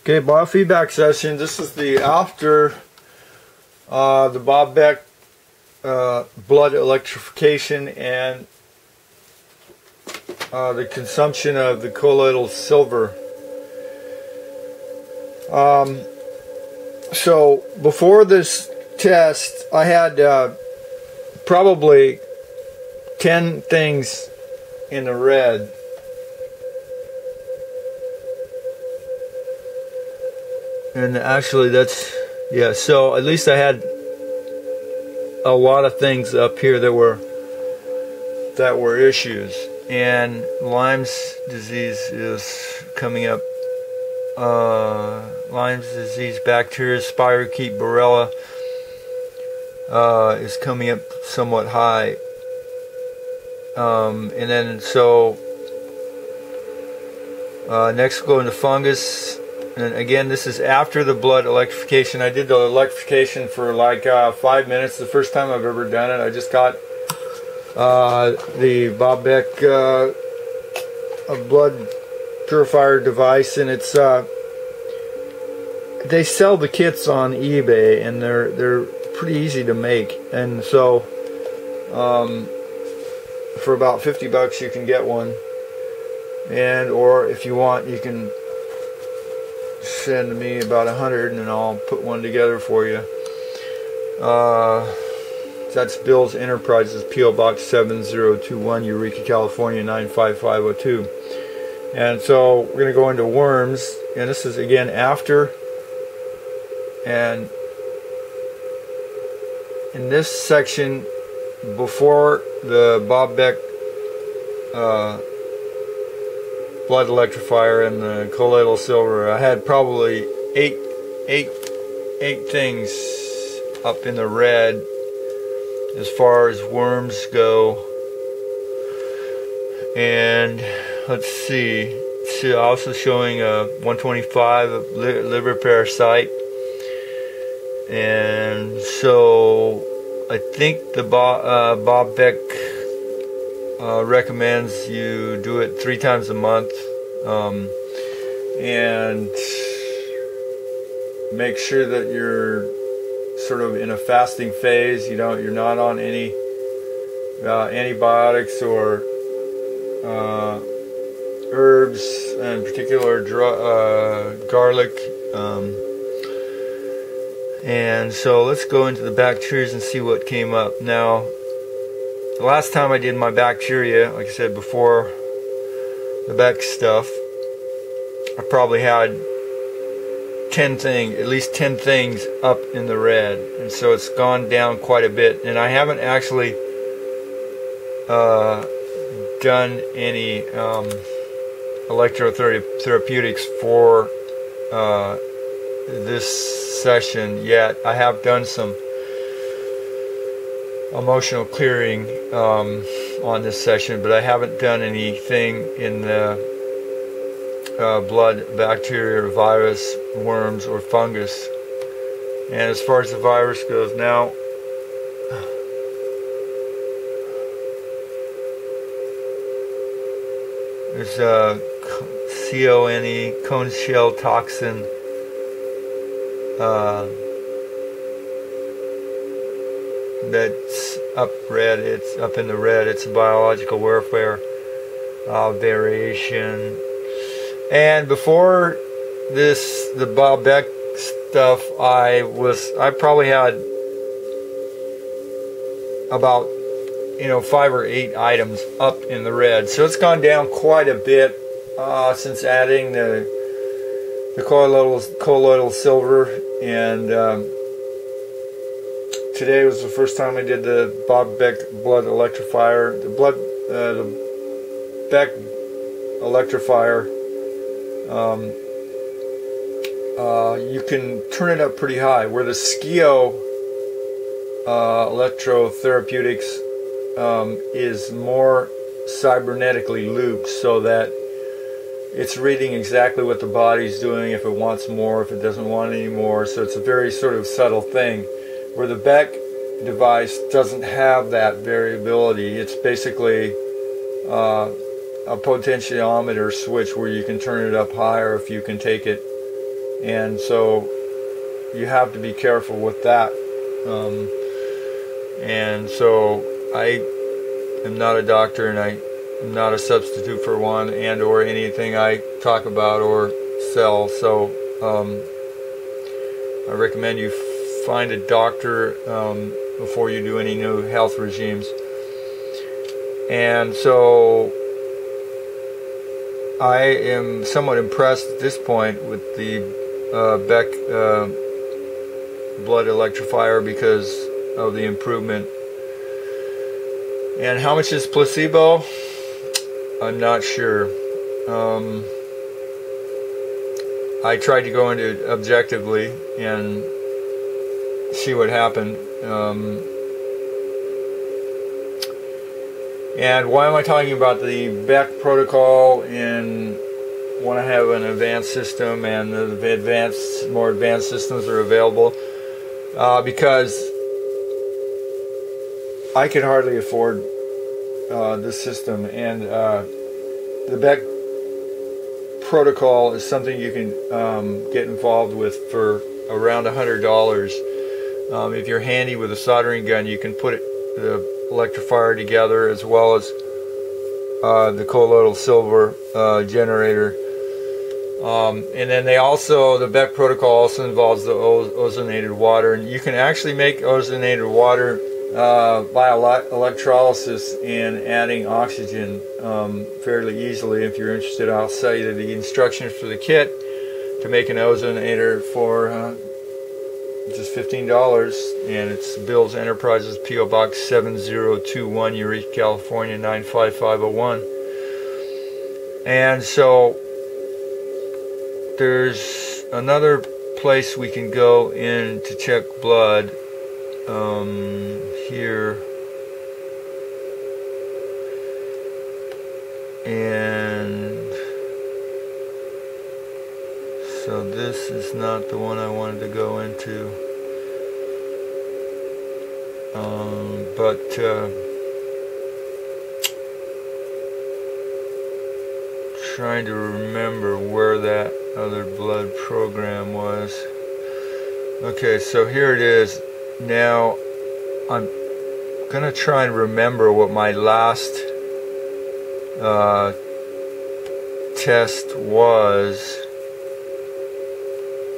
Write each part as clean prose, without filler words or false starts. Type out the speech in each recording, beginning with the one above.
Okay, biofeedback session. This is the after the Bob Beck blood electrification and the consumption of the colloidal silver. So before this test, I had probably 10 things in the red. And actually that's, yeah, so at least I had a lot of things up here that were issues. And Lyme's disease is coming up. Lyme's disease bacteria, spirochete borrelia, is coming up somewhat high. And then so next we'll go into fungus. And again, this is after the blood electrification. I did the electrification for like 5 minutes. The first time I've ever done it. I just got the Bob Beck blood purifier device, and it's they sell the kits on eBay, and they're pretty easy to make. And so for about 50 bucks you can get one, and or if you want you can send me about 100 and I'll put one together for you. That's Bill's Enterprises, P.O. Box 7021, Eureka, California 95502. And so we're going to go into worms, and this is again after. And in this section, before the Bob Beck blood electrifier and the colloidal silver, I had probably eight things up in the red as far as worms go. And let's see, it's also showing a 125 liver parasite. And so I think the Bob Beck recommends you do it 3 times a month, and make sure that you're sort of in a fasting phase. You're not on any antibiotics or herbs, in particular garlic. And so let's go into the bacteria and see what came up. Now, the last time I did my bacteria, like I said before, the Beck stuff, I probably had at least 10 things up in the red, and so it's gone down quite a bit. And I haven't actually done any electrotherapeutics for this session yet. I have done some emotional clearing on this session, but I haven't done anything in the blood, bacteria, virus, worms, or fungus. And as far as the virus goes, now there's a CONE, cone shell toxin, that's up red. It's up in the red. It's a biological warfare variation. And before this, the Bob Beck stuff, I probably had about 5 or 8 items up in the red. So it's gone down quite a bit since adding the colloidal silver. And today was the first time I did the Bob Beck blood electrifier. The Beck electrifier, you can turn it up pretty high, where the SCIO electrotherapeutics is more cybernetically looped, so that it's reading exactly what the body's doing, if it wants more, if it doesn't want any more. So it's a very sort of subtle thing, where the Beck device doesn't have that variability. It's basically a potentiometer switch where you can turn it up higher if you can take it and so you have to be careful with that. And so I am not a doctor, and I am not a substitute for one, and or anything I talk about or sell. So I recommend you find a doctor before you do any new health regimes. And so I am somewhat impressed at this point with the Beck blood electrifier because of the improvement. And how much is placebo? I'm not sure. I tried to go into it objectively and see what happened. And why am I talking about the Beck Protocol and want to have an advanced system, and the more advanced systems are available? Because I could hardly afford this system, and the Beck Protocol is something you can get involved with for around $100. If you're handy with a soldering gun, you can put the electrifier together, as well as the colloidal silver generator. And then the Beck Protocol also involves the ozonated water, and you can actually make ozonated water by electrolysis and adding oxygen fairly easily. If you're interested, I'll sell you the instructions for the kit to make an ozonator for just $15, and it's Bill's Enterprises, P.O. Box 7021, Eureka, California 95501. And so there's another place we can go in to check blood here, and so this is not the one I wanted to go into, but trying to remember where that other blood program was. Okay, so here it is. Now I'm gonna try and remember what my last test was,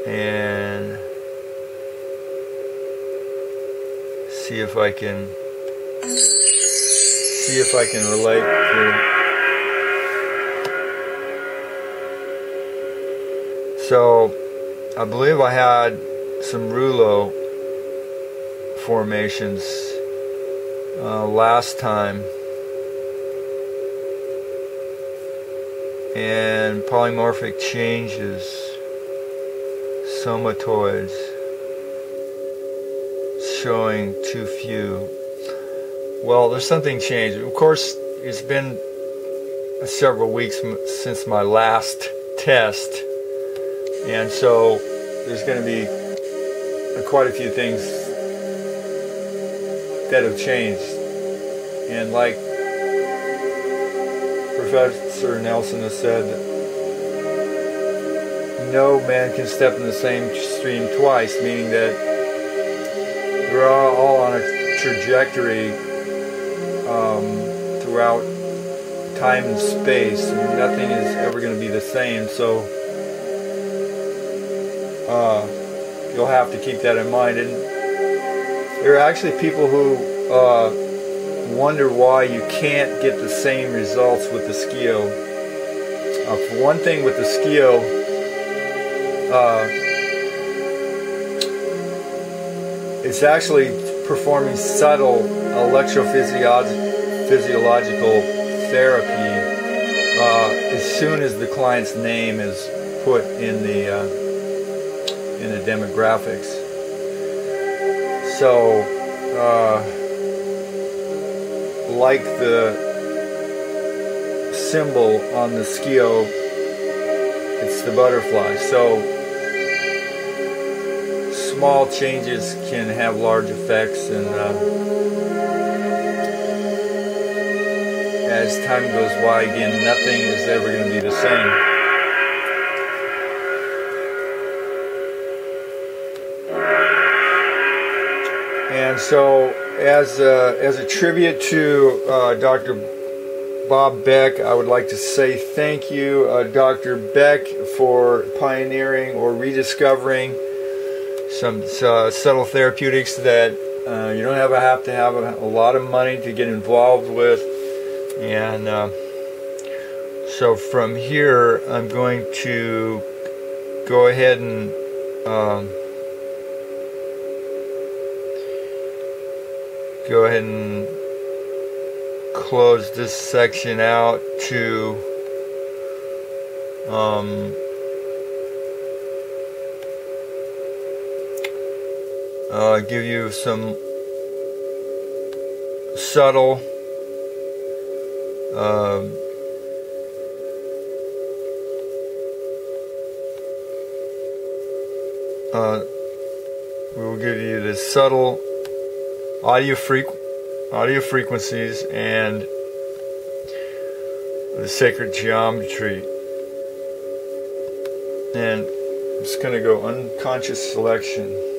and see if I can relate to. So I believe I had some rouleau formations last time, and polymorphic changes, somatoids, showing too few. Well, there's something changed. Of course, it's been several weeks since my last test, and so there's going to be quite a few things that have changed. And like Professor Nelson has said, no man can step in the same stream twice, meaning that we're all on a trajectory throughout time and space, and nothing is ever going to be the same. So you'll have to keep that in mind. And there are actually people who wonder why you can't get the same results with the SCIO. For one thing, with the SCIO, it's actually performing subtle electrophysiological therapy as soon as the client's name is put in the demographics. So like the symbol on the SCIO, it's the butterfly. So small changes can have large effects, and as time goes by, again, nothing is ever going to be the same. So as a tribute to Dr. Bob Beck, I would like to say thank you, Dr. Beck, for pioneering or rediscovering some subtle therapeutics that you don't have to have a lot of money to get involved with. And so from here, I'm going to go ahead and close this section out to give you some subtle we will give you the subtle audio frequencies and the sacred geometry. And I'm just going to go unconscious selection.